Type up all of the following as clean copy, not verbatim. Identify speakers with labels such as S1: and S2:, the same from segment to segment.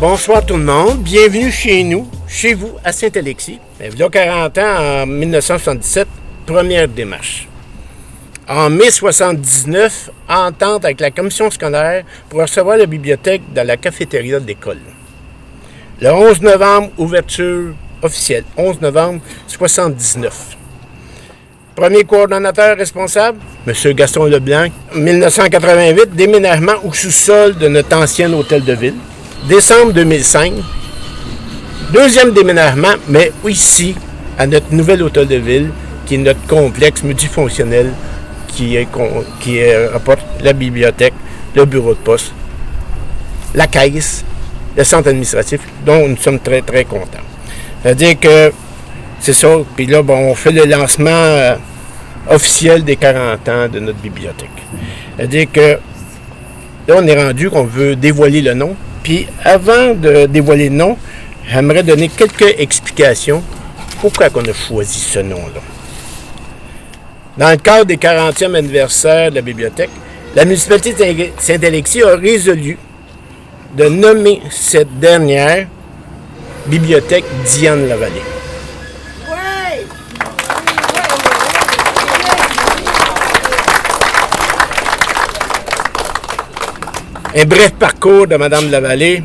S1: Bonsoir tout le monde, bienvenue chez nous, chez vous, à Saint-Alexis. Il y a 40 ans, en 1977, première démarche. En mai 1979, entente avec la commission scolaire pour recevoir la bibliothèque dans la cafétéria de l'école. Le 11 novembre, ouverture officielle, 11 novembre 1979. Premier coordonnateur responsable, M. Gaston Leblanc. 1988, déménagement au sous-sol de notre ancien hôtel de ville. Décembre 2005, deuxième déménagement, mais ici, à notre nouvel hôtel de ville, qui est notre complexe multifonctionnel, qui apporte la bibliothèque, le bureau de poste, la caisse, le centre administratif, dont nous sommes très, très contents. C'est-à-dire que c'est ça, puis là, on fait le lancement officiel des 40 ans de notre bibliothèque. C'est-à-dire que là, on est rendu qu'on veut dévoiler le nom. Puis, avant de dévoiler le nom, j'aimerais donner quelques explications pourquoi on a choisi ce nom-là. Dans le cadre des 40e anniversaire de la bibliothèque, la municipalité de Saint-Alexis a résolu de nommer cette dernière bibliothèque Diane Lavallée. Un bref parcours de Mme Lavallée.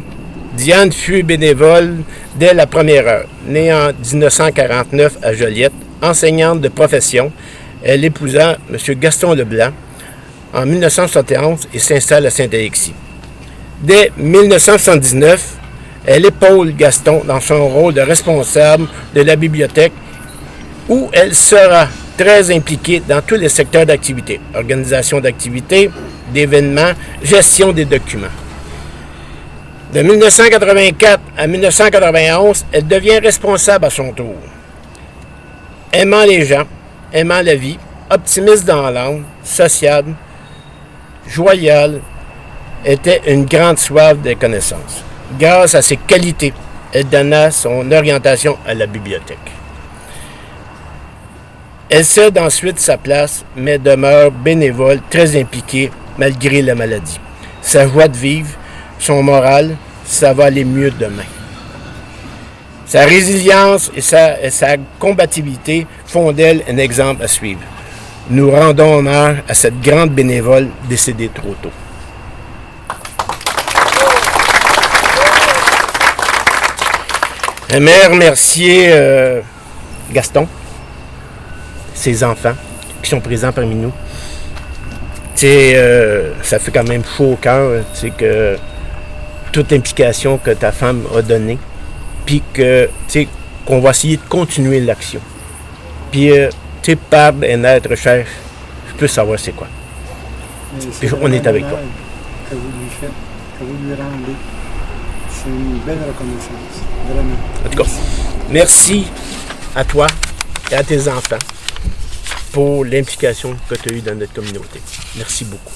S1: Diane fut bénévole dès la première heure. Née en 1949 à Joliette, enseignante de profession, elle épousa M. Gaston Leblanc en 1971 et s'installe à Saint-Alexis. Dès 1979, elle épaule Gaston dans son rôle de responsable de la bibliothèque où elle sera très impliquée dans tous les secteurs d'activité, organisation d'activités, d'événements, gestion des documents. De 1984 à 1991, elle devient responsable à son tour. Aimant les gens, aimant la vie, optimiste dans l'âme, sociable, joviale, était une grande soif de connaissances. Grâce à ses qualités, elle donna son orientation à la bibliothèque. Elle cède ensuite sa place, mais demeure bénévole, très impliquée, malgré la maladie. Sa joie de vivre, son moral, ça va aller mieux demain. Sa résilience et sa combativité font d'elle un exemple à suivre. Nous rendons honneur à cette grande bénévole décédée trop tôt. J'aimerais remercier Gaston, ses enfants qui sont présents parmi nous. Ça fait quand même chaud au cœur que toute l'implication que ta femme a donnée, puis qu'on va essayer de continuer l'action. Puis, perdre un être cher, je peux savoir c'est quoi. Puis on est avec toi.
S2: Que vous lui faites, que vous lui rendez. C'est une belle reconnaissance, vraiment.
S1: En tout cas, merci à toi et à tes enfants pour l'implication que tu as eue dans notre communauté. Merci beaucoup.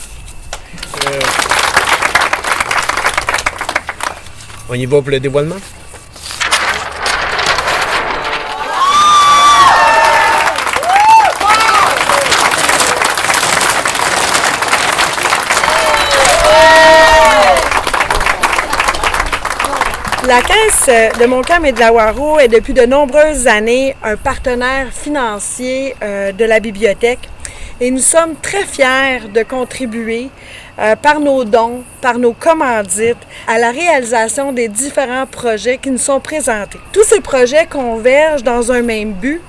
S1: On y va pour le dévoilement?
S3: La Caisse de Montcalm et de la Waro est depuis de nombreuses années un partenaire financier de la bibliothèque et nous sommes très fiers de contribuer par nos dons, par nos commandites à la réalisation des différents projets qui nous sont présentés. Tous ces projets convergent dans un même but,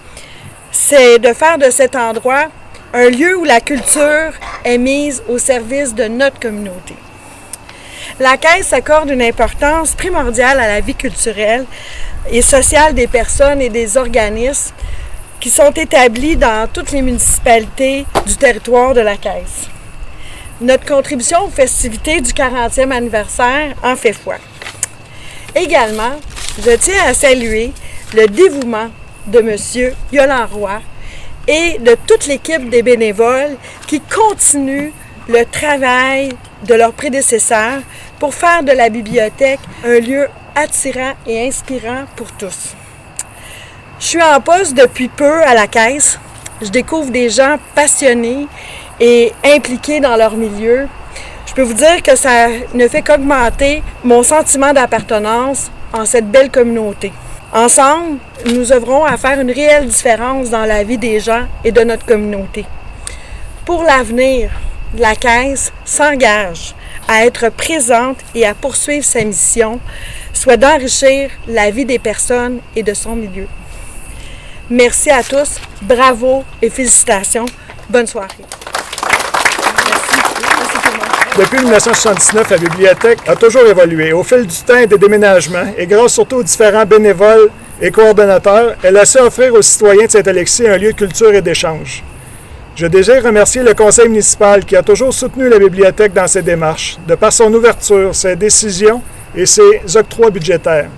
S3: c'est de faire de cet endroit un lieu où la culture est mise au service de notre communauté. La Caisse accorde une importance primordiale à la vie culturelle et sociale des personnes et des organismes qui sont établis dans toutes les municipalités du territoire de la Caisse. Notre contribution aux festivités du 40e anniversaire en fait foi. Également, je tiens à saluer le dévouement de M. Yolande Roy et de toute l'équipe des bénévoles qui continuent le travail de leurs prédécesseurs pour faire de la bibliothèque un lieu attirant et inspirant pour tous. Je suis en poste depuis peu à la Caisse. Je découvre des gens passionnés et impliqués dans leur milieu. Je Je peux vous dire que ça ne fait qu'augmenter mon sentiment d'appartenance en cette belle communauté. Ensemble, nous œuvrons à faire une réelle différence dans la vie des gens et de notre communauté. Pour l'avenir, la Caisse s'engage à être présente et à poursuivre sa mission, soit d'enrichir la vie des personnes et de son milieu. Merci à tous, bravo et félicitations. Bonne soirée.
S4: Depuis 1979, la bibliothèque a toujours évolué. Au fil du temps et des déménagements, et grâce surtout aux différents bénévoles et coordonnateurs, elle a su offrir aux citoyens de Saint-Alexis un lieu de culture et d'échange. Je désire remercier le conseil municipal qui a toujours soutenu la bibliothèque dans ses démarches, de par son ouverture, ses décisions et ses octrois budgétaires.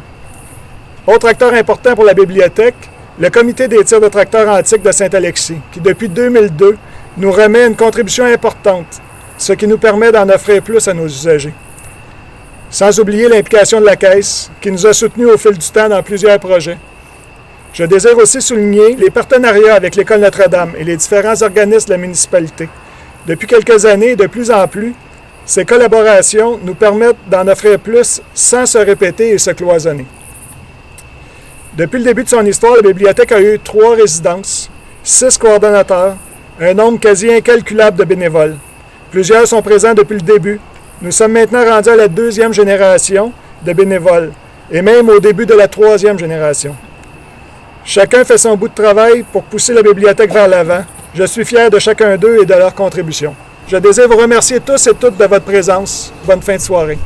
S4: Autre acteur important pour la bibliothèque, le comité des tirs de tracteurs antiques de Saint-Alexis, qui depuis 2002 nous remet une contribution importante, ce qui nous permet d'en offrir plus à nos usagers. Sans oublier l'implication de la Caisse, qui nous a soutenus au fil du temps dans plusieurs projets. Je désire aussi souligner les partenariats avec l'École Notre-Dame et les différents organismes de la municipalité. Depuis quelques années, et de plus en plus, ces collaborations nous permettent d'en offrir plus sans se répéter et se cloisonner. Depuis le début de son histoire, la bibliothèque a eu 3 résidences, 6 coordonnateurs, un nombre quasi incalculable de bénévoles. Plusieurs sont présents depuis le début. Nous sommes maintenant rendus à la 2e génération de bénévoles et même au début de la 3e génération. Chacun fait son bout de travail pour pousser la bibliothèque vers l'avant. Je suis fier de chacun d'eux et de leur contribution. Je désire vous remercier tous et toutes de votre présence. Bonne fin de soirée.